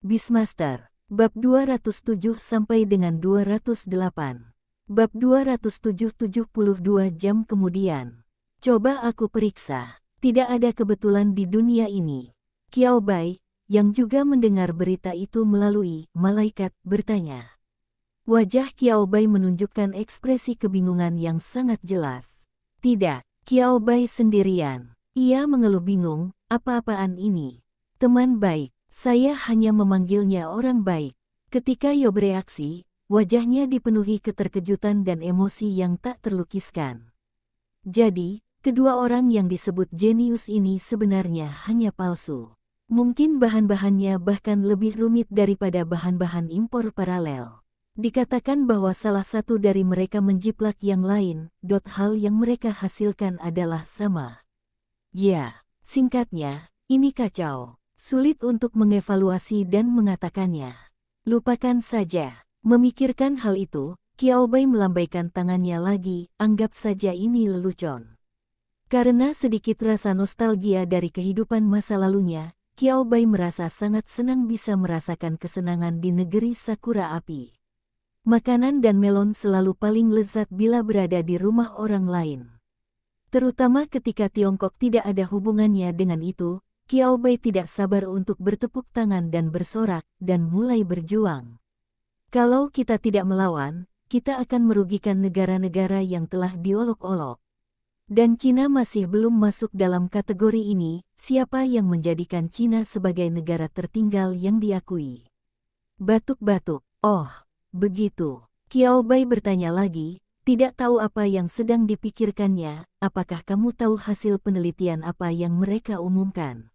Beastmaster, bab 207 sampai dengan 208. Bab 207-72 jam kemudian. Coba aku periksa. Tidak ada kebetulan di dunia ini. Qiao Bai, yang juga mendengar berita itu melalui malaikat, bertanya. Wajah Qiao Bai menunjukkan ekspresi kebingungan yang sangat jelas. Tidak, Qiao Bai sendirian. Ia mengeluh bingung, apa-apaan ini? Teman baik. Saya hanya memanggilnya orang baik. Ketika Yo bereaksi, wajahnya dipenuhi keterkejutan dan emosi yang tak terlukiskan. Jadi, kedua orang yang disebut jenius ini sebenarnya hanya palsu. Mungkin bahan-bahannya bahkan lebih rumit daripada bahan-bahan impor paralel. Dikatakan bahwa salah satu dari mereka menjiplak yang lain, hal yang mereka hasilkan adalah sama. Ya, singkatnya, ini kacau. Sulit untuk mengevaluasi dan mengatakannya. Lupakan saja. Memikirkan hal itu, Qiao Bai melambaikan tangannya lagi, anggap saja ini lelucon. Karena sedikit rasa nostalgia dari kehidupan masa lalunya, Qiao Bai merasa sangat senang bisa merasakan kesenangan di negeri Sakura Api. Makanan dan melon selalu paling lezat bila berada di rumah orang lain. Terutama ketika Tiongkok tidak ada hubungannya dengan itu, Qiao Bai tidak sabar untuk bertepuk tangan dan bersorak, dan mulai berjuang. Kalau kita tidak melawan, kita akan merugikan negara-negara yang telah diolok-olok. Dan Cina masih belum masuk dalam kategori ini, siapa yang menjadikan Cina sebagai negara tertinggal yang diakui? Batuk-batuk, oh, begitu. Qiao Bai bertanya lagi, tidak tahu apa yang sedang dipikirkannya, apakah kamu tahu hasil penelitian apa yang mereka umumkan?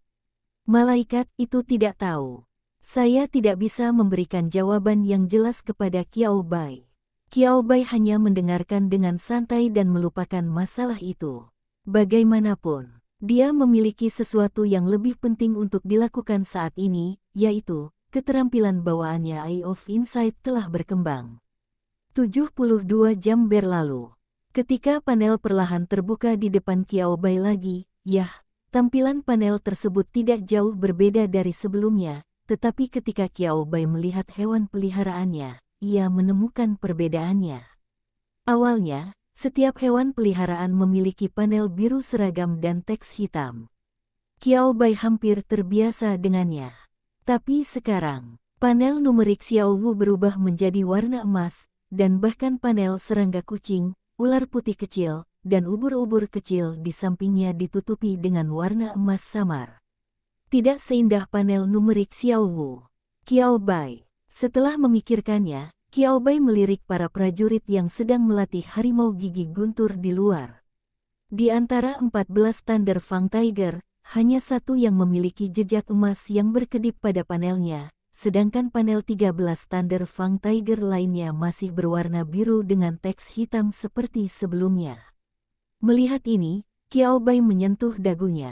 Malaikat itu tidak tahu. Saya tidak bisa memberikan jawaban yang jelas kepada Qiao Bai. Qiao Bai hanya mendengarkan dengan santai dan melupakan masalah itu. Bagaimanapun, dia memiliki sesuatu yang lebih penting untuk dilakukan saat ini, yaitu, keterampilan bawaannya Eye of Insight telah berkembang. 72 jam berlalu. Ketika panel perlahan terbuka di depan Qiao Bai lagi, tampilan panel tersebut tidak jauh berbeda dari sebelumnya, tetapi ketika Qiao Bai melihat hewan peliharaannya, ia menemukan perbedaannya. Awalnya, setiap hewan peliharaan memiliki panel biru seragam dan teks hitam. Qiao Bai hampir terbiasa dengannya. Tapi sekarang, panel numerik Xiao Wu berubah menjadi warna emas, dan bahkan panel serangga kucing, ular putih kecil, dan ubur-ubur kecil di sampingnya ditutupi dengan warna emas samar. Tidak seindah panel numerik Xiao Wu. Qiao Bai. Setelah memikirkannya, Qiao Bai melirik para prajurit yang sedang melatih harimau gigi guntur di luar. Di antara 14 Thunder Fang Tiger, hanya satu yang memiliki jejak emas yang berkedip pada panelnya, sedangkan panel 13 Thunder Fang Tiger lainnya masih berwarna biru dengan teks hitam seperti sebelumnya. Melihat ini, Qiao Bai menyentuh dagunya.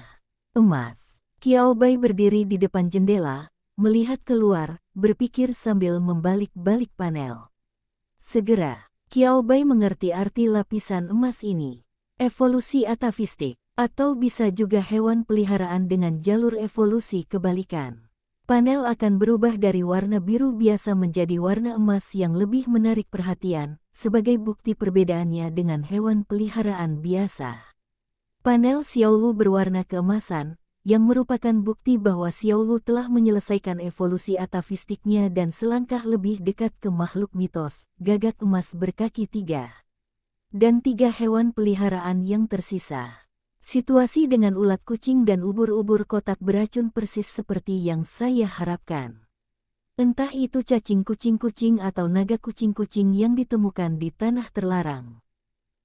Emas. Qiao Bai berdiri di depan jendela, melihat keluar, berpikir sambil membalik-balik panel. Segera, Qiao Bai mengerti arti lapisan emas ini. Evolusi atafistik, atau bisa juga hewan peliharaan dengan jalur evolusi kebalikan. Panel akan berubah dari warna biru biasa menjadi warna emas yang lebih menarik perhatian, sebagai bukti perbedaannya dengan hewan peliharaan biasa. Panel Xiao Wu berwarna keemasan, yang merupakan bukti bahwa Xiao Wu telah menyelesaikan evolusi atafistiknya dan selangkah lebih dekat ke makhluk mitos, gagak emas berkaki 3. Dan 3 hewan peliharaan yang tersisa. Situasi dengan ulat kucing dan ubur-ubur kotak beracun persis seperti yang saya harapkan. Entah itu cacing kucing-kucing atau naga kucing-kucing yang ditemukan di tanah terlarang.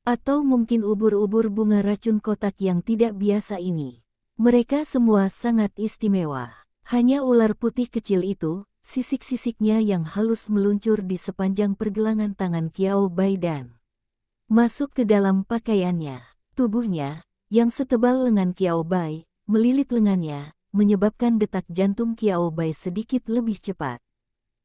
Atau mungkin ubur-ubur bunga racun kotak yang tidak biasa ini. Mereka semua sangat istimewa. Hanya ular putih kecil itu, sisik-sisiknya yang halus meluncur di sepanjang pergelangan tangan Qiao Bai dan masuk ke dalam pakaiannya. Tubuhnya, yang setebal lengan Qiao Bai, melilit lengannya, menyebabkan detak jantung Qiao Bai sedikit lebih cepat.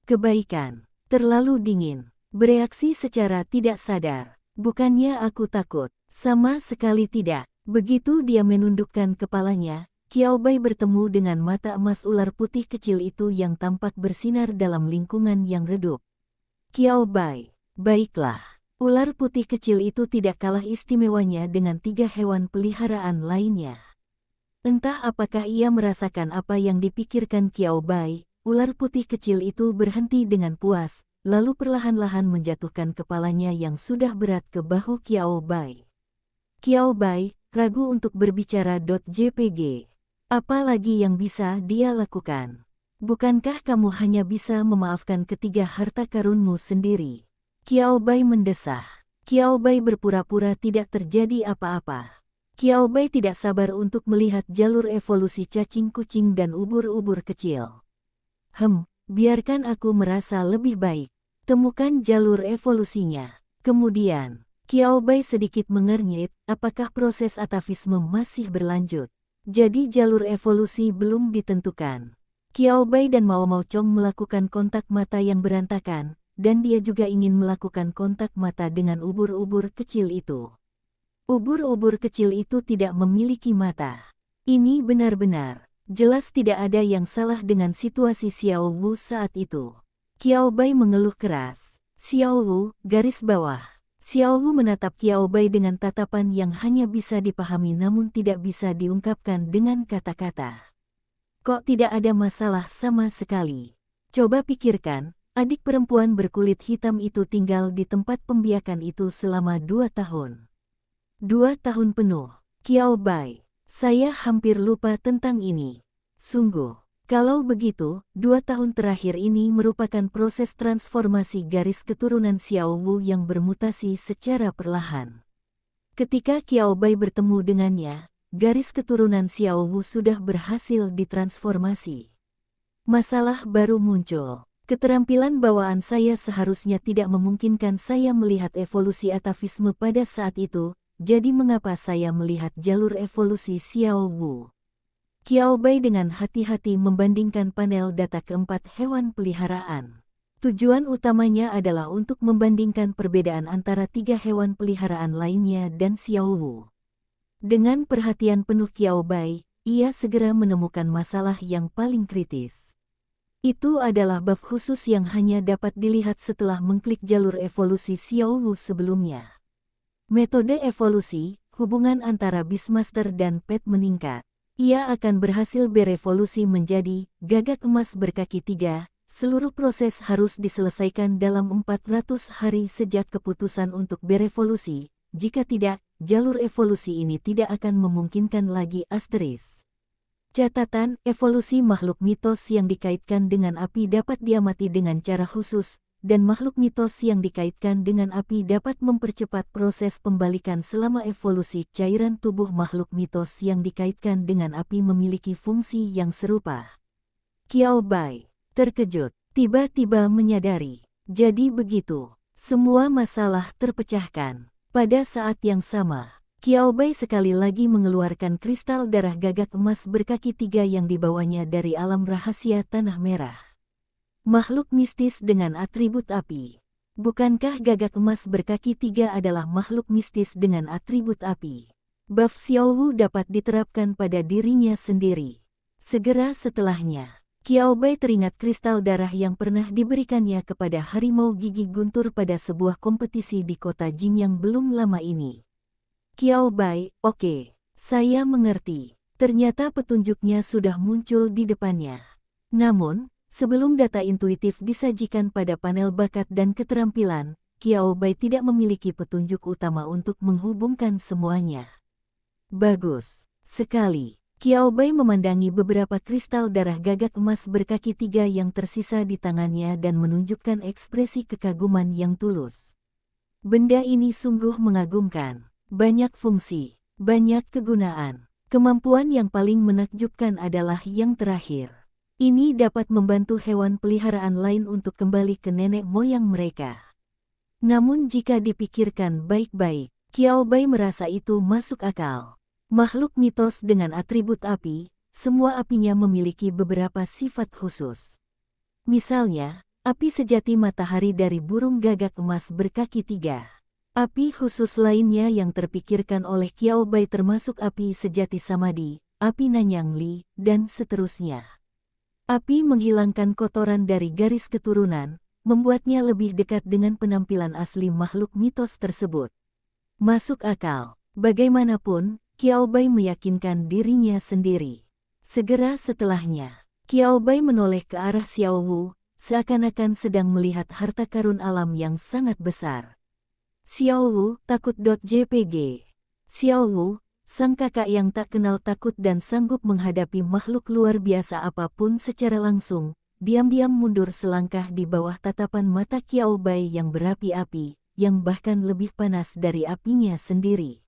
Kebaikan, terlalu dingin, bereaksi secara tidak sadar. Bukannya aku takut, sama sekali tidak. Begitu dia menundukkan kepalanya, Qiao Bai bertemu dengan mata emas ular putih kecil itu yang tampak bersinar dalam lingkungan yang redup. Qiao Bai, baiklah. Ular putih kecil itu tidak kalah istimewanya dengan 3 hewan peliharaan lainnya. Entah apakah ia merasakan apa yang dipikirkan Qiao Bai, ular putih kecil itu berhenti dengan puas, lalu perlahan-lahan menjatuhkan kepalanya yang sudah berat ke bahu Qiao Bai. Qiao Bai, ragu untuk berbicara. JPG. Apa lagi yang bisa dia lakukan? Bukankah kamu hanya bisa memaafkan ketiga harta karunmu sendiri? Qiao Bai mendesah. Qiao Bai berpura-pura tidak terjadi apa-apa. Qiao Bai tidak sabar untuk melihat jalur evolusi cacing kucing dan ubur-ubur kecil. Biarkan aku merasa lebih baik. Temukan jalur evolusinya. Kemudian, Qiao Bai sedikit mengernyit, apakah proses atavisme masih berlanjut? Jadi jalur evolusi belum ditentukan. Qiao Bai dan Mao Mao Chong melakukan kontak mata yang berantakan, dan dia juga ingin melakukan kontak mata dengan ubur-ubur kecil itu. Ubur-ubur kecil itu tidak memiliki mata. Ini benar-benar, jelas tidak ada yang salah dengan situasi Xiao Wu saat itu. Qiao Bai mengeluh keras. Xiao Wu, garis bawah. Xiao Wu menatap Qiao Bai dengan tatapan yang hanya bisa dipahami namun tidak bisa diungkapkan dengan kata-kata. Kok tidak ada masalah sama sekali? Coba pikirkan, adik perempuan berkulit hitam itu tinggal di tempat pembiakan itu selama 2 tahun. 2 tahun penuh. Qiao Bai, saya hampir lupa tentang ini. Sungguh. Kalau begitu, 2 tahun terakhir ini merupakan proses transformasi garis keturunan Xiao Wu yang bermutasi secara perlahan. Ketika Qiao Bai bertemu dengannya, garis keturunan Xiao Wu sudah berhasil ditransformasi. Masalah baru muncul. Keterampilan bawaan saya seharusnya tidak memungkinkan saya melihat evolusi atavisme pada saat itu, jadi mengapa saya melihat jalur evolusi Xiao Wu? Qiao Bai dengan hati-hati membandingkan panel data keempat hewan peliharaan. Tujuan utamanya adalah untuk membandingkan perbedaan antara 3 hewan peliharaan lainnya dan Xiao Wu. Dengan perhatian penuh Qiao Bai, ia segera menemukan masalah yang paling kritis. Itu adalah bab khusus yang hanya dapat dilihat setelah mengklik jalur evolusi Xiao Wu sebelumnya. Metode evolusi, hubungan antara Beastmaster dan Pet meningkat. Ia akan berhasil berevolusi menjadi gagak emas berkaki 3. Seluruh proses harus diselesaikan dalam 400 hari sejak keputusan untuk berevolusi. Jika tidak, jalur evolusi ini tidak akan memungkinkan lagi. Catatan, evolusi makhluk mitos yang dikaitkan dengan api dapat diamati dengan cara khusus, dan makhluk mitos yang dikaitkan dengan api dapat mempercepat proses pembalikan selama evolusi. Cairan tubuh makhluk mitos yang dikaitkan dengan api memiliki fungsi yang serupa. Qiao Bai terkejut, tiba-tiba menyadari. Jadi begitu, semua masalah terpecahkan. Pada saat yang sama, Qiao Bai sekali lagi mengeluarkan kristal darah gagak emas berkaki 3 yang dibawanya dari alam rahasia Tanah Merah. Makhluk mistis dengan atribut api. Bukankah gagak emas berkaki 3 adalah makhluk mistis dengan atribut api? Buff Xiao Wu dapat diterapkan pada dirinya sendiri. Segera setelahnya, Qiao Bai teringat kristal darah yang pernah diberikannya kepada harimau gigi guntur pada sebuah kompetisi di kota Jing yang belum lama ini. Qiao Bai, oke, saya mengerti. Ternyata petunjuknya sudah muncul di depannya. Namun, sebelum data intuitif disajikan pada panel bakat dan keterampilan, Qiao Bai tidak memiliki petunjuk utama untuk menghubungkan semuanya. Bagus sekali. Qiao Bai memandangi beberapa kristal darah gagak emas berkaki 3 yang tersisa di tangannya dan menunjukkan ekspresi kekaguman yang tulus. Benda ini sungguh mengagumkan. Banyak fungsi, banyak kegunaan. Kemampuan yang paling menakjubkan adalah yang terakhir. Ini dapat membantu hewan peliharaan lain untuk kembali ke nenek moyang mereka. Namun jika dipikirkan baik-baik, Qiao Bai merasa itu masuk akal. Makhluk mitos dengan atribut api, semua apinya memiliki beberapa sifat khusus. Misalnya, api sejati matahari dari burung gagak emas berkaki 3. Api khusus lainnya yang terpikirkan oleh Qiao Bai termasuk api sejati samadhi, api Nanyang Li, dan seterusnya. Api menghilangkan kotoran dari garis keturunan, membuatnya lebih dekat dengan penampilan asli makhluk mitos tersebut. Masuk akal. Bagaimanapun, Qiao Bai meyakinkan dirinya sendiri. Segera setelahnya, Qiao Bai menoleh ke arah Xiao Wu, seakan-akan sedang melihat harta karun alam yang sangat besar. Xiao Wu, takut.jpg. Xiao Wu, sang kakak yang tak kenal takut dan sanggup menghadapi makhluk luar biasa apapun secara langsung, diam-diam mundur selangkah di bawah tatapan mata Qiao Bai yang berapi-api, yang bahkan lebih panas dari apinya sendiri.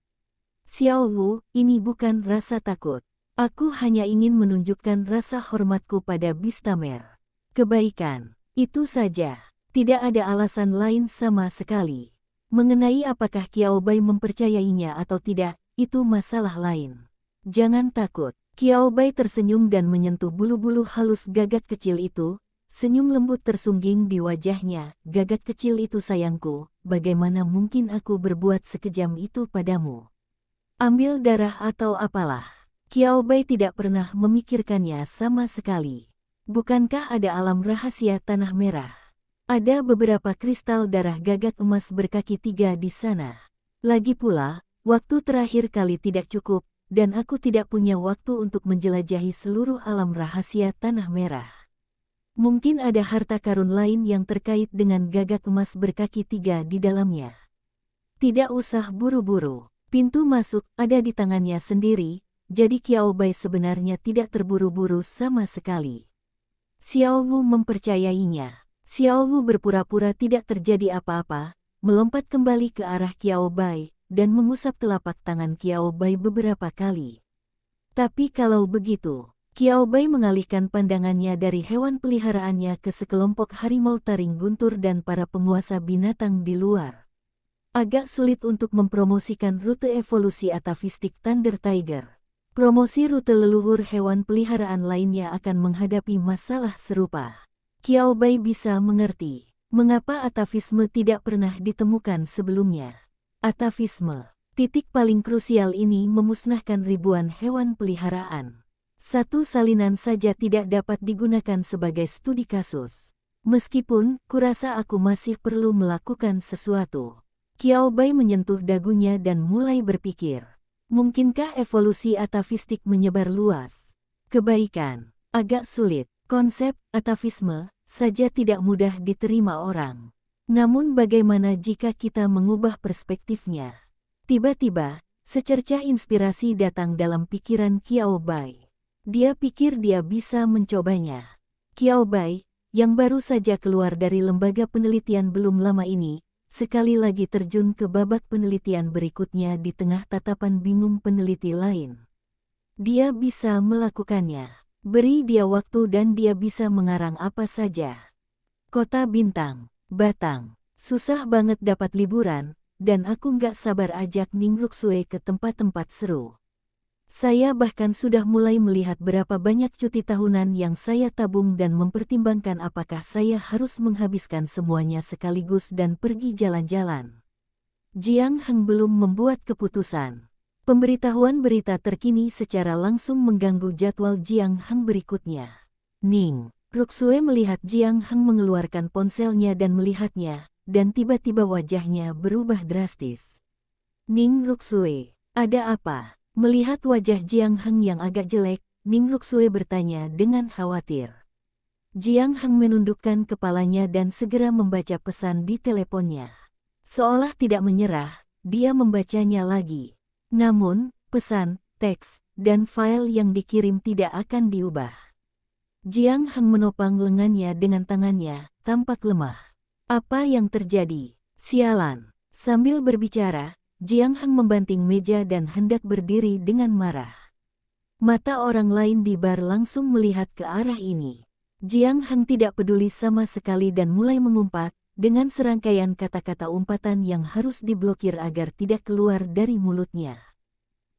Xiao Wu, ini bukan rasa takut. Aku hanya ingin menunjukkan rasa hormatku pada Bistamer. Kebaikan, itu saja. Tidak ada alasan lain sama sekali. Mengenai apakah Qiao Bai mempercayainya atau tidak, itu masalah lain. Jangan takut. Qiao Bai tersenyum dan menyentuh bulu-bulu halus gagak kecil itu. Senyum lembut tersungging di wajahnya. Gagak kecil itu sayangku, bagaimana mungkin aku berbuat sekejam itu padamu? Ambil darah atau apalah. Qiao Bai tidak pernah memikirkannya sama sekali. Bukankah ada alam rahasia tanah merah? Ada beberapa kristal darah gagak emas berkaki 3 di sana. Lagi pula, waktu terakhir kali tidak cukup, dan aku tidak punya waktu untuk menjelajahi seluruh alam rahasia tanah merah. Mungkin ada harta karun lain yang terkait dengan gagak emas berkaki 3 di dalamnya. Tidak usah buru-buru. Pintu masuk ada di tangannya sendiri, jadi Qiao Bai sebenarnya tidak terburu-buru sama sekali. Xiao Wu mempercayainya. Xiao Wu berpura-pura tidak terjadi apa-apa, melompat kembali ke arah Qiao Bai, dan mengusap telapak tangan Qiao Bai beberapa kali. Tapi kalau begitu, Qiao Bai mengalihkan pandangannya dari hewan peliharaannya ke sekelompok harimau taring guntur dan para penguasa binatang di luar. Agak sulit untuk mempromosikan rute evolusi atavistik Thunder Tiger. Promosi rute leluhur hewan peliharaan lainnya akan menghadapi masalah serupa. Qiao Bai bisa mengerti mengapa atavisme tidak pernah ditemukan sebelumnya. Atavisme, titik paling krusial ini memusnahkan ribuan hewan peliharaan. Satu salinan saja tidak dapat digunakan sebagai studi kasus. Meskipun, kurasa aku masih perlu melakukan sesuatu. Qiao Bai menyentuh dagunya dan mulai berpikir. Mungkinkah evolusi atavistik menyebar luas? Kebaikan, agak sulit. Konsep atavisme saja tidak mudah diterima orang. Namun bagaimana jika kita mengubah perspektifnya? Tiba-tiba, secercah inspirasi datang dalam pikiran Qiao Bai. Dia pikir dia bisa mencobanya. Qiao Bai, yang baru saja keluar dari lembaga penelitian belum lama ini, sekali lagi terjun ke babak penelitian berikutnya di tengah tatapan bingung peneliti lain. Dia bisa melakukannya. Beri dia waktu dan dia bisa mengarang apa saja. Kota Bintang, Batang, susah banget dapat liburan, dan aku nggak sabar ajak Ning Ruxue ke tempat-tempat seru. Saya bahkan sudah mulai melihat berapa banyak cuti tahunan yang saya tabung dan mempertimbangkan apakah saya harus menghabiskan semuanya sekaligus dan pergi jalan-jalan. Jiang Heng belum membuat keputusan. Pemberitahuan berita terkini secara langsung mengganggu jadwal Jiang Heng berikutnya. Ning Ruxue melihat Jiang Heng mengeluarkan ponselnya dan melihatnya, dan tiba-tiba wajahnya berubah drastis. Ning Ruxue, ada apa? Melihat wajah Jiang Heng yang agak jelek, Ning Ruxue bertanya dengan khawatir. Jiang Heng menundukkan kepalanya dan segera membaca pesan di teleponnya. Seolah tidak menyerah, dia membacanya lagi. Namun, pesan, teks, dan file yang dikirim tidak akan diubah. Jiang Heng menopang lengannya dengan tangannya, tampak lemah. Apa yang terjadi? Sialan. Sambil berbicara, Jiang Heng membanting meja dan hendak berdiri dengan marah. Mata orang lain di bar langsung melihat ke arah ini. Jiang Heng tidak peduli sama sekali dan mulai mengumpat, dengan serangkaian kata-kata umpatan yang harus diblokir agar tidak keluar dari mulutnya.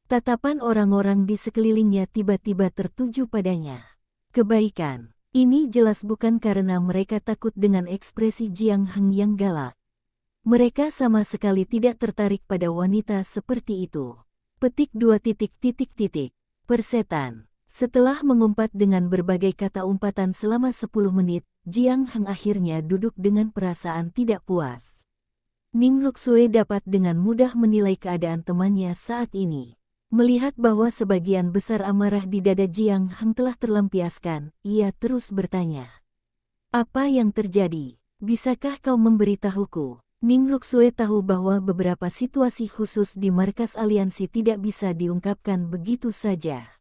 Tatapan orang-orang di sekelilingnya tiba-tiba tertuju padanya. Kebaikan, ini jelas bukan karena mereka takut dengan ekspresi Jiang Heng yang galak. Mereka sama sekali tidak tertarik pada wanita seperti itu. Petik 2. Persetan. Setelah mengumpat dengan berbagai kata umpatan selama 10 menit, Jiang Heng akhirnya duduk dengan perasaan tidak puas. Ning Ruxue dapat dengan mudah menilai keadaan temannya saat ini. Melihat bahwa sebagian besar amarah di dada Jiang Heng telah terlampiaskan, ia terus bertanya. Apa yang terjadi? Bisakah kau memberitahuku? Ning Ruxue tahu bahwa beberapa situasi khusus di markas aliansi tidak bisa diungkapkan begitu saja.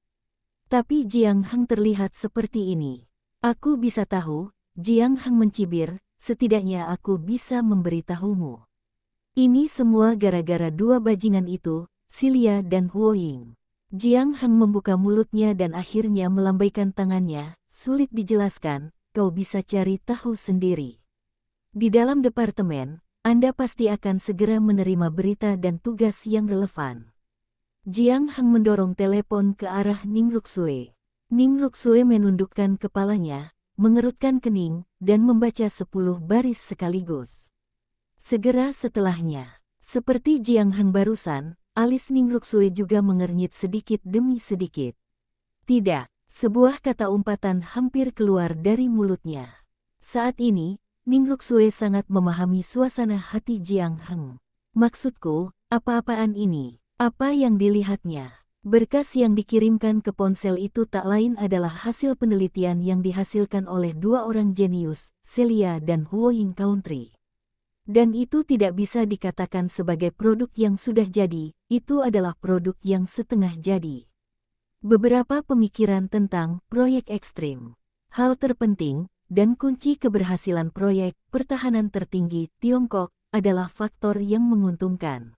Tapi Jiang Heng terlihat seperti ini. Aku bisa tahu, Jiang Heng mencibir, setidaknya aku bisa memberitahumu. Ini semua gara-gara dua bajingan itu, Silia dan Huo Ying. Jiang Heng membuka mulutnya dan akhirnya melambaikan tangannya, sulit dijelaskan, kau bisa cari tahu sendiri. Di dalam departemen, Anda pasti akan segera menerima berita dan tugas yang relevan. Jiang Heng mendorong telepon ke arah Ning Ruxue. Ning Ruxue menundukkan kepalanya, mengerutkan kening, dan membaca 10 baris sekaligus. Segera setelahnya, seperti Jiang Heng barusan, alis Ning Ruxue juga mengernyit sedikit demi sedikit. Tidak, sebuah kata umpatan hampir keluar dari mulutnya. Saat ini, Ning Ruxue sangat memahami suasana hati Jiang Heng. Maksudku, apa-apaan ini? Apa yang dilihatnya? Berkas yang dikirimkan ke ponsel itu tak lain adalah hasil penelitian yang dihasilkan oleh dua orang jenius, Celia dan Huo Ying Country. Dan itu tidak bisa dikatakan sebagai produk yang sudah jadi, itu adalah produk yang setengah jadi. Beberapa pemikiran tentang proyek ekstrim. Hal terpenting, dan kunci keberhasilan proyek pertahanan tertinggi Tiongkok adalah faktor yang menguntungkan.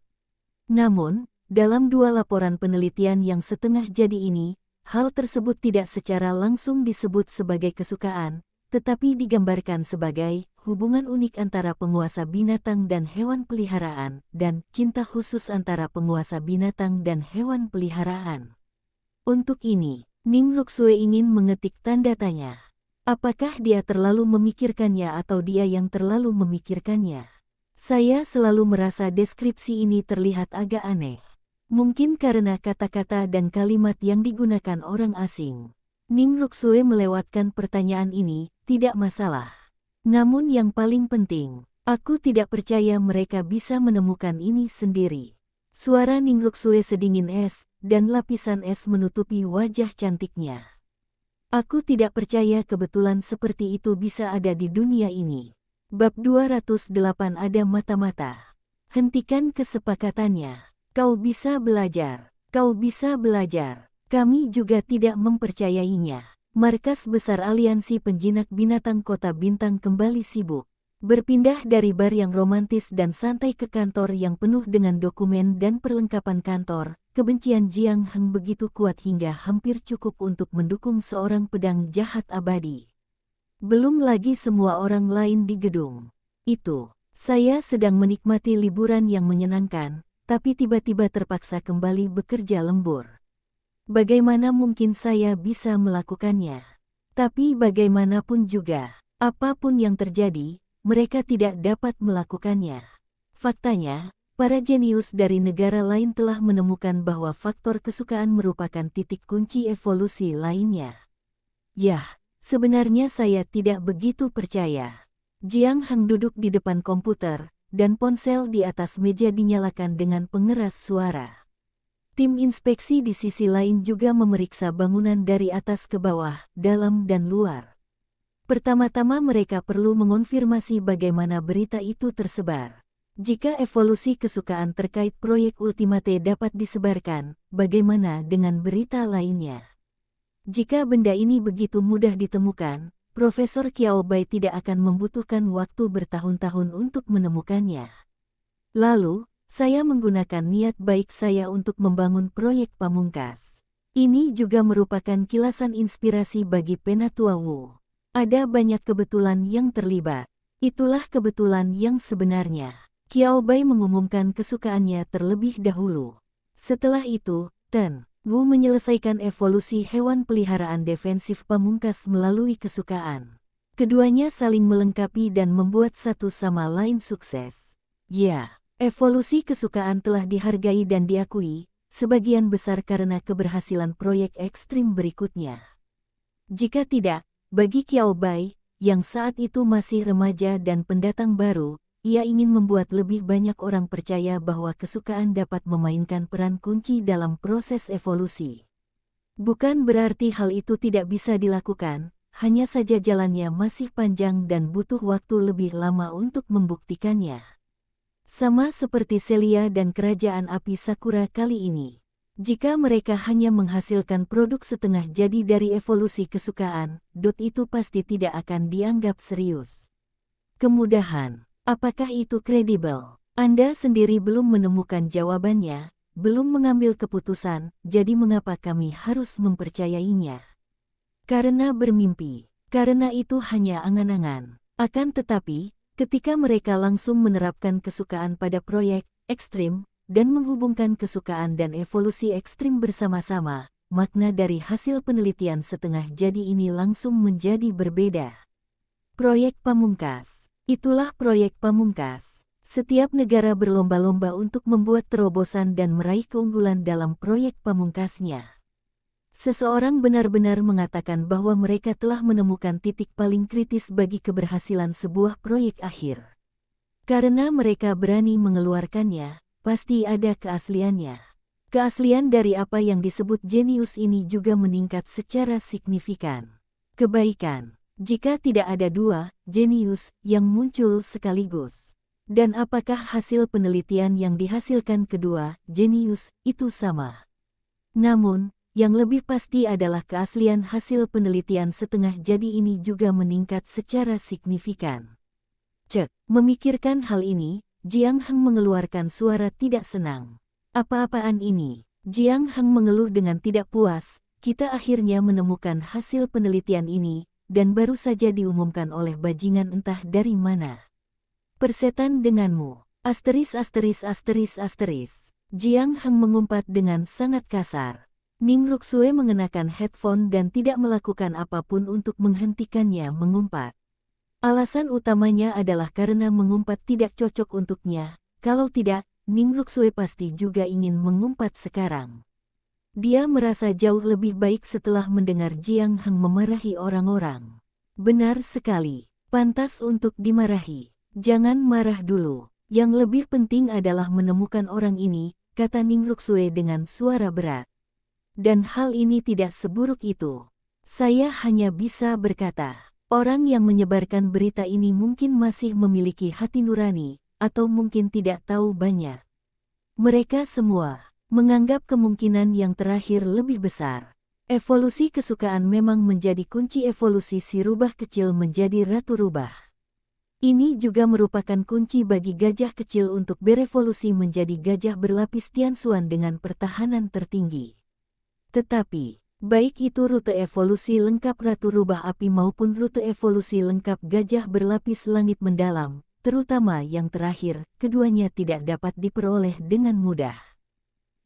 Namun, dalam dua laporan penelitian yang setengah jadi ini, hal tersebut tidak secara langsung disebut sebagai kesukaan, tetapi digambarkan sebagai hubungan unik antara penguasa binatang dan hewan peliharaan, dan cinta khusus antara penguasa binatang dan hewan peliharaan. Untuk ini, Ning Ruxue ingin mengetik tanda tanya. Apakah dia terlalu memikirkannya atau dia yang terlalu memikirkannya? Saya selalu merasa deskripsi ini terlihat agak aneh. Mungkin karena kata-kata dan kalimat yang digunakan orang asing. Ning Ruxue melewatkan pertanyaan ini, tidak masalah. Namun yang paling penting, aku tidak percaya mereka bisa menemukan ini sendiri. Suara Ning Ruxue sedingin es, dan lapisan es menutupi wajah cantiknya. Aku tidak percaya kebetulan seperti itu bisa ada di dunia ini. Bab 208 ada mata-mata. Hentikan kesepakatannya. Kau bisa belajar. Kau bisa belajar. Kami juga tidak mempercayainya. Markas besar aliansi penjinak binatang Kota Bintang kembali sibuk. Berpindah dari bar yang romantis dan santai ke kantor yang penuh dengan dokumen dan perlengkapan kantor, kebencian Jiang Heng begitu kuat hingga hampir cukup untuk mendukung seorang pedang jahat abadi. Belum lagi semua orang lain di gedung. Itu, saya sedang menikmati liburan yang menyenangkan, tapi tiba-tiba terpaksa kembali bekerja lembur. Bagaimana mungkin saya bisa melakukannya? Tapi bagaimanapun juga, apapun yang terjadi, mereka tidak dapat melakukannya. Faktanya, para jenius dari negara lain telah menemukan bahwa faktor kesukaan merupakan titik kunci evolusi lainnya. Yah, sebenarnya saya tidak begitu percaya. Jiang Heng duduk di depan komputer, dan ponsel di atas meja dinyalakan dengan pengeras suara. Tim inspeksi di sisi lain juga memeriksa bangunan dari atas ke bawah, dalam dan luar. Pertama-tama mereka perlu mengonfirmasi bagaimana berita itu tersebar. Jika evolusi kesukaan terkait proyek Ultimate dapat disebarkan, bagaimana dengan berita lainnya? Jika benda ini begitu mudah ditemukan, Profesor Qiao Bai tidak akan membutuhkan waktu bertahun-tahun untuk menemukannya. Lalu, saya menggunakan niat baik saya untuk membangun proyek pamungkas. Ini juga merupakan kilasan inspirasi bagi Penatua Wu. Ada banyak kebetulan yang terlibat. Itulah kebetulan yang sebenarnya. Qiao Bai mengumumkan kesukaannya terlebih dahulu. Setelah itu, Ten Wu menyelesaikan evolusi hewan peliharaan defensif pamungkas melalui kesukaan. Keduanya saling melengkapi dan membuat satu sama lain sukses. Ya. Evolusi kesukaan telah dihargai dan diakui, sebagian besar karena keberhasilan proyek ekstrim berikutnya. Jika tidak, bagi Qiao Bai, yang saat itu masih remaja dan pendatang baru, ia ingin membuat lebih banyak orang percaya bahwa kesukaan dapat memainkan peran kunci dalam proses evolusi. Bukan berarti hal itu tidak bisa dilakukan, hanya saja jalannya masih panjang dan butuh waktu lebih lama untuk membuktikannya. Sama seperti Celia dan Kerajaan Api Sakura kali ini. Jika mereka hanya menghasilkan produk setengah jadi dari evolusi kesukaan, itu pasti tidak akan dianggap serius. Kemudahan. Apakah itu kredibel? Anda sendiri belum menemukan jawabannya, belum mengambil keputusan, jadi mengapa kami harus mempercayainya? Karena bermimpi, karena itu hanya angan-angan. Akan tetapi, ketika mereka langsung menerapkan kesukaan pada proyek ekstrim, dan menghubungkan kesukaan dan evolusi ekstrim bersama-sama, makna dari hasil penelitian setengah jadi ini langsung menjadi berbeda. Proyek Pamungkas. Itulah proyek Pamungkas. Setiap negara berlomba-lomba untuk membuat terobosan dan meraih keunggulan dalam proyek pamungkasnya. Seseorang benar-benar mengatakan bahwa mereka telah menemukan titik paling kritis bagi keberhasilan sebuah proyek akhir. Karena mereka berani mengeluarkannya, pasti ada keasliannya. Keaslian dari apa yang disebut jenius ini juga meningkat secara signifikan. Kebaikan. Jika tidak ada dua jenius yang muncul sekaligus. Dan apakah hasil penelitian yang dihasilkan kedua jenius itu sama? Namun, yang lebih pasti adalah keaslian hasil penelitian setengah jadi ini juga meningkat secara signifikan. Memikirkan hal ini, Jiang Heng mengeluarkan suara tidak senang. Apa-apaan ini? Jiang Heng mengeluh dengan tidak puas. Kita akhirnya menemukan hasil penelitian ini, dan baru saja diumumkan oleh bajingan entah dari mana. Persetan denganmu. *******. Jiang Heng mengumpat dengan sangat kasar. Ning Ruxue mengenakan headphone dan tidak melakukan apapun untuk menghentikannya mengumpat. Alasan utamanya adalah karena mengumpat tidak cocok untuknya. Kalau tidak, Ning Ruxue pasti juga ingin mengumpat sekarang. Dia merasa jauh lebih baik setelah mendengar Jiang Heng memarahi orang-orang. Benar sekali, pantas untuk dimarahi. Jangan marah dulu. Yang lebih penting adalah menemukan orang ini, kata Ning Ruxue dengan suara berat. Dan hal ini tidak seburuk itu. Saya hanya bisa berkata, orang yang menyebarkan berita ini mungkin masih memiliki hati nurani, atau mungkin tidak tahu banyak. Mereka semua menganggap kemungkinan yang terakhir lebih besar. Evolusi kesukaan memang menjadi kunci evolusi si rubah kecil menjadi ratu rubah. Ini juga merupakan kunci bagi gajah kecil untuk berevolusi menjadi gajah berlapis Tianxuan dengan pertahanan tertinggi. Tetapi, baik itu rute evolusi lengkap ratu rubah api maupun rute evolusi lengkap gajah berlapis langit mendalam, terutama yang terakhir, keduanya tidak dapat diperoleh dengan mudah.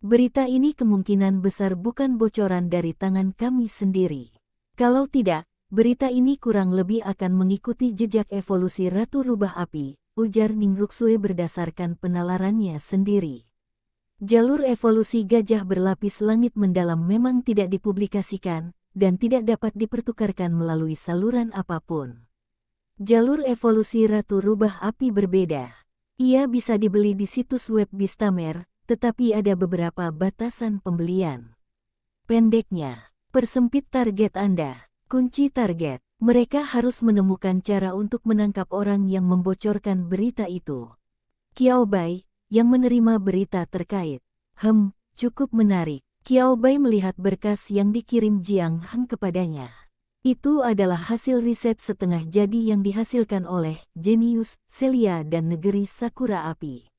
Berita ini kemungkinan besar bukan bocoran dari tangan kami sendiri. Kalau tidak, berita ini kurang lebih akan mengikuti jejak evolusi Ratu Rubah Api, ujar Ning Ruxue berdasarkan penalarannya sendiri. Jalur evolusi gajah berlapis langit mendalam memang tidak dipublikasikan, dan tidak dapat dipertukarkan melalui saluran apapun. Jalur evolusi Ratu Rubah Api berbeda. Ia bisa dibeli di situs web Bistamer, tetapi ada beberapa batasan pembelian. Pendeknya, persempit target Anda. Kunci target. Mereka harus menemukan cara untuk menangkap orang yang membocorkan berita itu. Qiao Bai, yang menerima berita terkait. Cukup menarik. Qiao Bai melihat berkas yang dikirim Jiang Heng kepadanya. Itu adalah hasil riset setengah jadi yang dihasilkan oleh Jenius, Celia dan Negeri Sakura Api.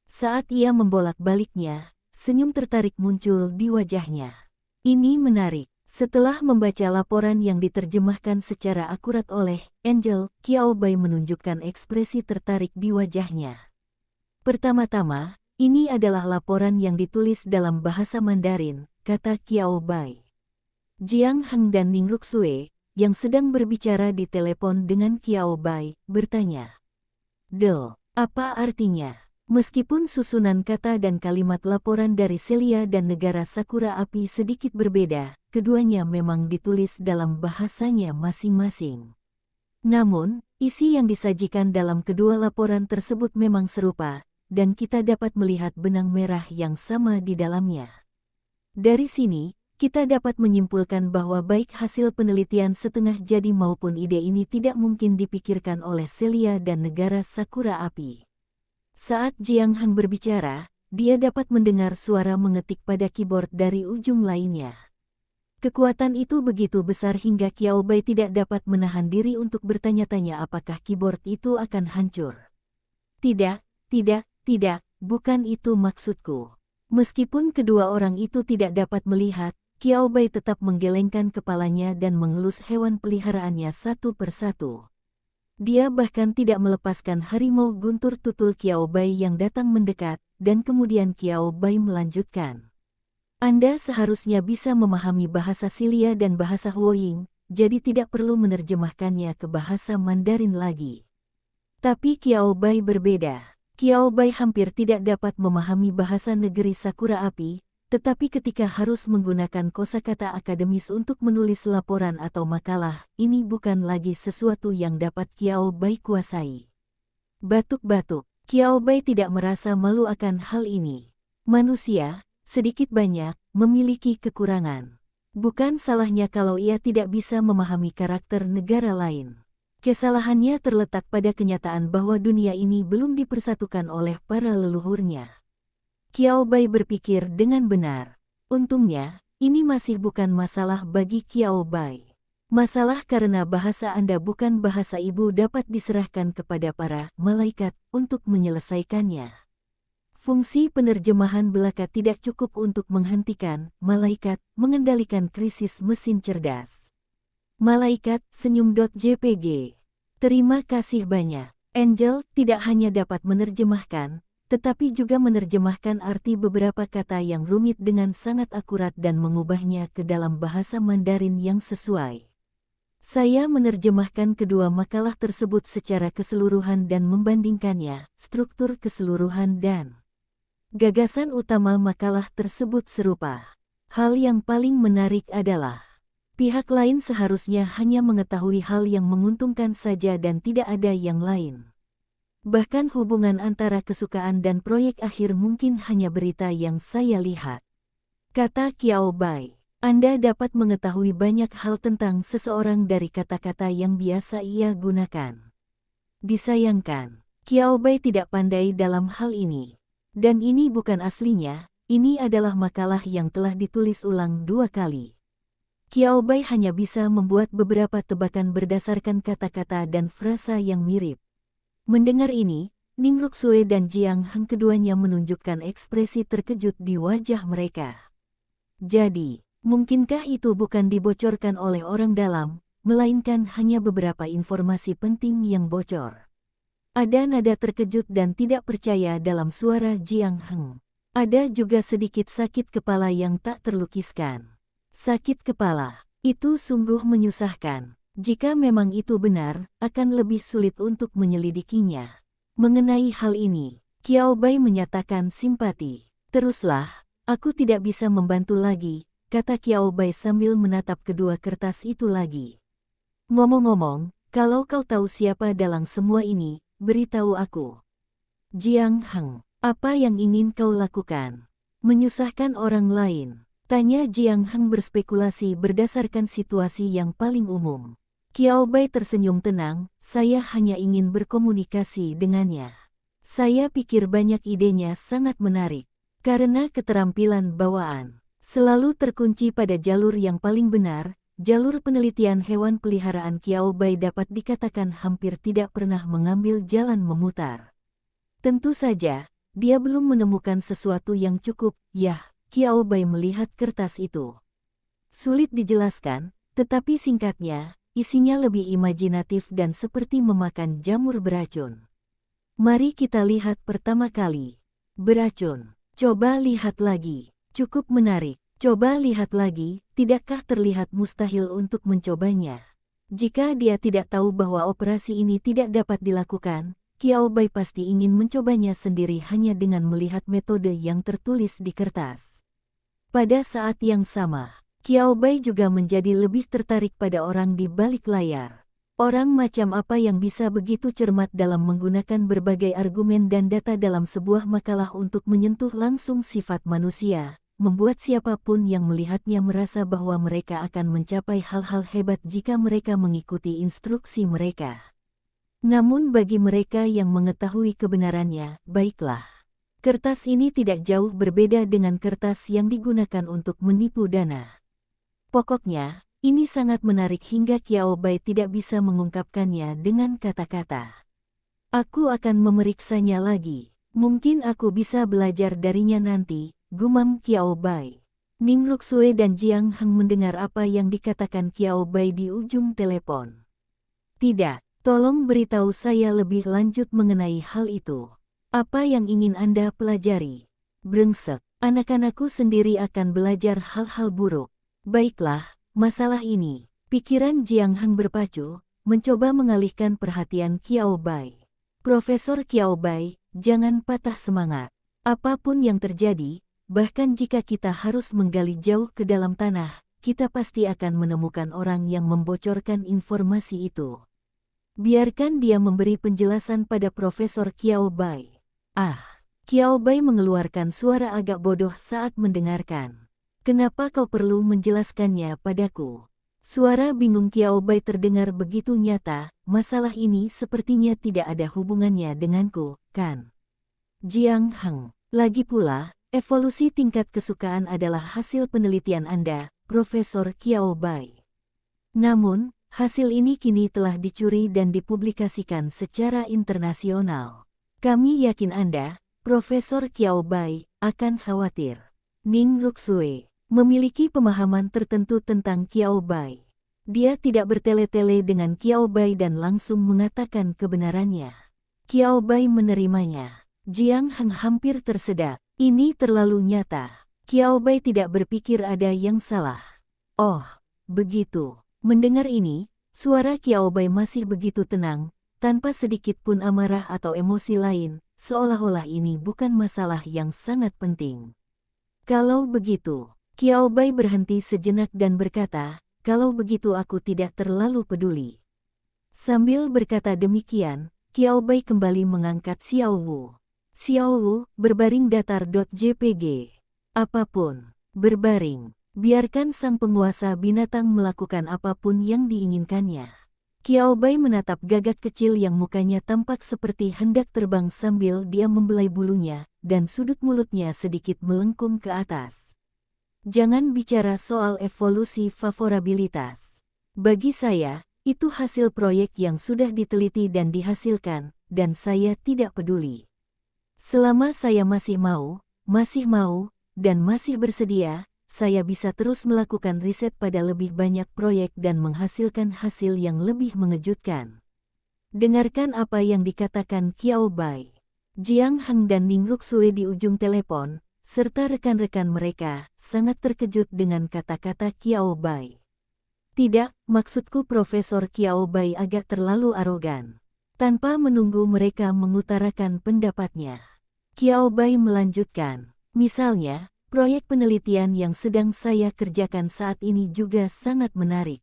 Saat ia membolak-baliknya, senyum tertarik muncul di wajahnya. Ini menarik. Setelah membaca laporan yang diterjemahkan secara akurat oleh Angel, Qiao Bai menunjukkan ekspresi tertarik di wajahnya. Pertama-tama, ini adalah laporan yang ditulis dalam bahasa Mandarin, kata Qiao Bai. Jiang Heng dan Ning Ruxue, yang sedang berbicara di telepon dengan Qiao Bai, bertanya. Apa artinya? Meskipun susunan kata dan kalimat laporan dari Celia dan negara Sakura Api sedikit berbeda, keduanya memang ditulis dalam bahasanya masing-masing. Namun, isi yang disajikan dalam kedua laporan tersebut memang serupa, dan kita dapat melihat benang merah yang sama di dalamnya. Dari sini, kita dapat menyimpulkan bahwa baik hasil penelitian setengah jadi maupun ide ini tidak mungkin dipikirkan oleh Celia dan negara Sakura Api. Saat Jiang Heng berbicara, dia dapat mendengar suara mengetik pada keyboard dari ujung lainnya. Kekuatan itu begitu besar hingga Qiao Bai tidak dapat menahan diri untuk bertanya-tanya apakah keyboard itu akan hancur. Tidak, bukan itu maksudku. Meskipun kedua orang itu tidak dapat melihat, Qiao Bai tetap menggelengkan kepalanya dan mengelus hewan peliharaannya satu persatu. Dia bahkan tidak melepaskan harimau guntur tutul Qiao Bai yang datang mendekat, dan kemudian Qiao Bai melanjutkan. Anda seharusnya bisa memahami bahasa Silia dan bahasa Huoying, jadi tidak perlu menerjemahkannya ke bahasa Mandarin lagi. Tapi Qiao Bai berbeda. Qiao Bai hampir tidak dapat memahami bahasa negeri Sakura Api, tetapi ketika harus menggunakan kosakata akademis untuk menulis laporan atau makalah, ini bukan lagi sesuatu yang dapat Qiao Bai kuasai. Batuk-batuk, Qiao Bai tidak merasa malu akan hal ini. Manusia, sedikit banyak, memiliki kekurangan. Bukan salahnya kalau ia tidak bisa memahami karakter negara lain. Kesalahannya terletak pada kenyataan bahwa dunia ini belum dipersatukan oleh para leluhurnya. Qiao Bai berpikir dengan benar. Untungnya, ini masih bukan masalah bagi Qiao Bai. Masalah karena bahasa Anda bukan bahasa ibu dapat diserahkan kepada para malaikat untuk menyelesaikannya. Fungsi penerjemahan belaka tidak cukup untuk menghentikan malaikat mengendalikan krisis mesin cerdas. Malaikat senyum.jpg. Terima kasih banyak. Angel tidak hanya dapat menerjemahkan, tetapi juga menerjemahkan arti beberapa kata yang rumit dengan sangat akurat dan mengubahnya ke dalam bahasa Mandarin yang sesuai. Saya menerjemahkan kedua makalah tersebut secara keseluruhan dan membandingkannya, struktur keseluruhan dan gagasan utama makalah tersebut serupa. Hal yang paling menarik adalah pihak lain seharusnya hanya mengetahui hal yang menguntungkan saja dan tidak ada yang lain. Bahkan hubungan antara kesukaan dan proyek akhir mungkin hanya berita yang saya lihat. Kata Qiao Bai, Anda dapat mengetahui banyak hal tentang seseorang dari kata-kata yang biasa ia gunakan. Disayangkan, Qiao Bai tidak pandai dalam hal ini. Dan ini bukan aslinya, ini adalah makalah yang telah ditulis ulang 2 kali. Qiao Bai hanya bisa membuat beberapa tebakan berdasarkan kata-kata dan frasa yang mirip. Mendengar ini, Ning Ruxue dan Jiang Heng keduanya menunjukkan ekspresi terkejut di wajah mereka. Jadi, mungkinkah itu bukan dibocorkan oleh orang dalam, melainkan hanya beberapa informasi penting yang bocor? Ada nada terkejut dan tidak percaya dalam suara Jiang Heng. Ada juga sedikit sakit kepala yang tak terlukiskan. Sakit kepala, itu sungguh menyusahkan. Jika memang itu benar, akan lebih sulit untuk menyelidikinya. Mengenai hal ini, Qiao Bai menyatakan simpati. Teruslah, aku tidak bisa membantu lagi, kata Qiao Bai sambil menatap kedua kertas itu lagi. Ngomong-ngomong, kalau kau tahu siapa dalang semua ini, beritahu aku. Jiang Heng, apa yang ingin kau lakukan? Menyusahkan orang lain? Tanya Jiang Heng berspekulasi berdasarkan situasi yang paling umum. Qiao Bai tersenyum tenang, saya hanya ingin berkomunikasi dengannya. Saya pikir banyak idenya sangat menarik. Karena keterampilan bawaan selalu terkunci pada jalur yang paling benar, jalur penelitian hewan peliharaan Qiao Bai dapat dikatakan hampir tidak pernah mengambil jalan memutar. Tentu saja, dia belum menemukan sesuatu yang cukup, Qiao Bai melihat kertas itu. Sulit dijelaskan, tetapi singkatnya, isinya lebih imajinatif dan seperti memakan jamur beracun. Mari kita lihat pertama kali. Beracun. Coba lihat lagi. Cukup menarik. Coba lihat lagi, tidakkah terlihat mustahil untuk mencobanya? Jika dia tidak tahu bahwa operasi ini tidak dapat dilakukan, Qiao Bai pasti ingin mencobanya sendiri hanya dengan melihat metode yang tertulis di kertas. Pada saat yang sama, Qiao Bai juga menjadi lebih tertarik pada orang di balik layar. Orang macam apa yang bisa begitu cermat dalam menggunakan berbagai argumen dan data dalam sebuah makalah untuk menyentuh langsung sifat manusia, membuat siapapun yang melihatnya merasa bahwa mereka akan mencapai hal-hal hebat jika mereka mengikuti instruksi mereka. Namun bagi mereka yang mengetahui kebenarannya, baiklah. Kertas ini tidak jauh berbeda dengan kertas yang digunakan untuk menipu dana. Pokoknya, ini sangat menarik hingga Qiao Bai tidak bisa mengungkapkannya dengan kata-kata. Aku akan memeriksanya lagi. Mungkin aku bisa belajar darinya nanti, gumam Qiao Bai. Ning Ruxue dan Jiang Heng mendengar apa yang dikatakan Qiao Bai di ujung telepon. Tidak, tolong beritahu saya lebih lanjut mengenai hal itu. Apa yang ingin Anda pelajari? Brengsek, anak-anakku sendiri akan belajar hal-hal buruk. Baiklah, masalah ini. Pikiran Jiang Heng berpacu, mencoba mengalihkan perhatian Qiao Bai. Profesor Qiao Bai, jangan patah semangat. Apapun yang terjadi, bahkan jika kita harus menggali jauh ke dalam tanah, kita pasti akan menemukan orang yang membocorkan informasi itu. Biarkan dia memberi penjelasan pada Profesor Qiao Bai. Qiao Bai mengeluarkan suara agak bodoh saat mendengarkan. Kenapa kau perlu menjelaskannya padaku? Suara bingung Qiao Bai terdengar begitu nyata, masalah ini sepertinya tidak ada hubungannya denganku, kan? Jiang Heng, lagi pula, evolusi tingkat kesukaan adalah hasil penelitian Anda, Profesor Qiao Bai. Namun, hasil ini kini telah dicuri dan dipublikasikan secara internasional. Kami yakin Anda, Profesor Qiao Bai, akan khawatir. Ning Ruxue memiliki pemahaman tertentu tentang Qiao Bai. Dia tidak bertele-tele dengan Qiao Bai dan langsung mengatakan kebenarannya. Qiao Bai menerimanya. Jiang Heng hampir tersedak. Ini terlalu nyata. Qiao Bai tidak berpikir ada yang salah. Oh, begitu. Mendengar ini, suara Qiao Bai masih begitu tenang, tanpa sedikit pun amarah atau emosi lain, seolah-olah ini bukan masalah yang sangat penting. Kalau begitu, Qiao Bai berhenti sejenak dan berkata, kalau begitu aku tidak terlalu peduli. Sambil berkata demikian, Qiao Bai kembali mengangkat Xiao Wu. Xiao Wu, berbaring datar.jpg. Apapun, berbaring. Biarkan sang penguasa binatang melakukan apapun yang diinginkannya. Qiao Bai menatap gagak kecil yang mukanya tampak seperti hendak terbang sambil dia membelai bulunya, dan sudut mulutnya sedikit melengkung ke atas. Jangan bicara soal evolusi favorabilitas. Bagi saya, itu hasil proyek yang sudah diteliti dan dihasilkan, dan saya tidak peduli. Selama saya masih mau, dan masih bersedia, saya bisa terus melakukan riset pada lebih banyak proyek dan menghasilkan hasil yang lebih mengejutkan. Dengarkan apa yang dikatakan Qiao Bai. Jiang Heng dan Ning Ruxue di ujung telepon, serta rekan-rekan mereka, sangat terkejut dengan kata-kata Qiao Bai. Tidak, maksudku Profesor Qiao Bai agak terlalu arogan. Tanpa menunggu mereka mengutarakan pendapatnya, Qiao Bai melanjutkan, misalnya, proyek penelitian yang sedang saya kerjakan saat ini juga sangat menarik.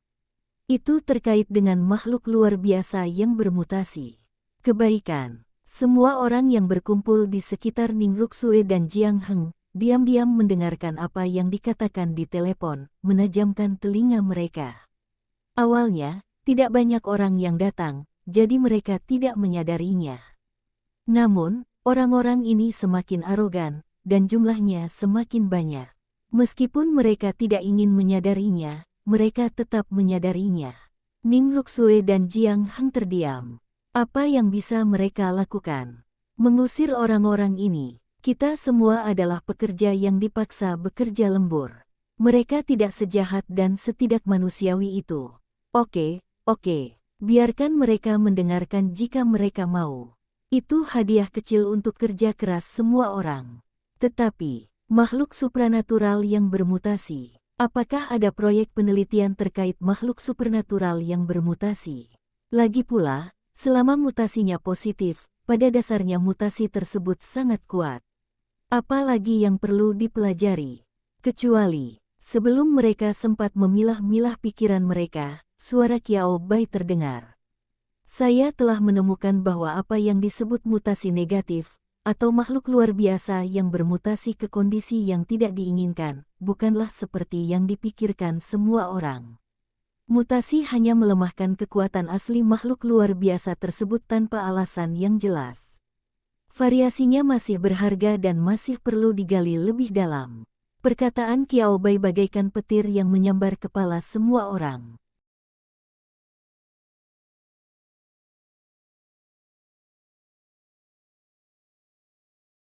Itu terkait dengan makhluk luar biasa yang bermutasi. Kebaikan. Semua orang yang berkumpul di sekitar Ning Ruxue dan Jiang Heng, diam-diam mendengarkan apa yang dikatakan di telepon, menajamkan telinga mereka. Awalnya, tidak banyak orang yang datang, jadi mereka tidak menyadarinya. Namun, orang-orang ini semakin arogan, dan jumlahnya semakin banyak. Meskipun mereka tidak ingin menyadarinya, mereka tetap menyadarinya. Ning Ruxue dan Jiang Heng terdiam. Apa yang bisa mereka lakukan? Mengusir orang-orang ini. Kita semua adalah pekerja yang dipaksa bekerja lembur. Mereka tidak sejahat dan setidak manusiawi itu. Oke, biarkan mereka mendengarkan jika mereka mau. Itu hadiah kecil untuk kerja keras semua orang. Tetapi, makhluk supranatural yang bermutasi. Apakah ada proyek penelitian terkait makhluk supernatural yang bermutasi? Lagi pula, selama mutasinya positif, pada dasarnya mutasi tersebut sangat kuat. Apalagi yang perlu dipelajari. Kecuali, sebelum mereka sempat memilah-milah pikiran mereka, suara Qiao Bai terdengar. Saya telah menemukan bahwa apa yang disebut mutasi negatif, atau makhluk luar biasa yang bermutasi ke kondisi yang tidak diinginkan, bukanlah seperti yang dipikirkan semua orang. Mutasi hanya melemahkan kekuatan asli makhluk luar biasa tersebut tanpa alasan yang jelas. Variasinya masih berharga dan masih perlu digali lebih dalam. Perkataan Qiao Bai bagaikan petir yang menyambar kepala semua orang.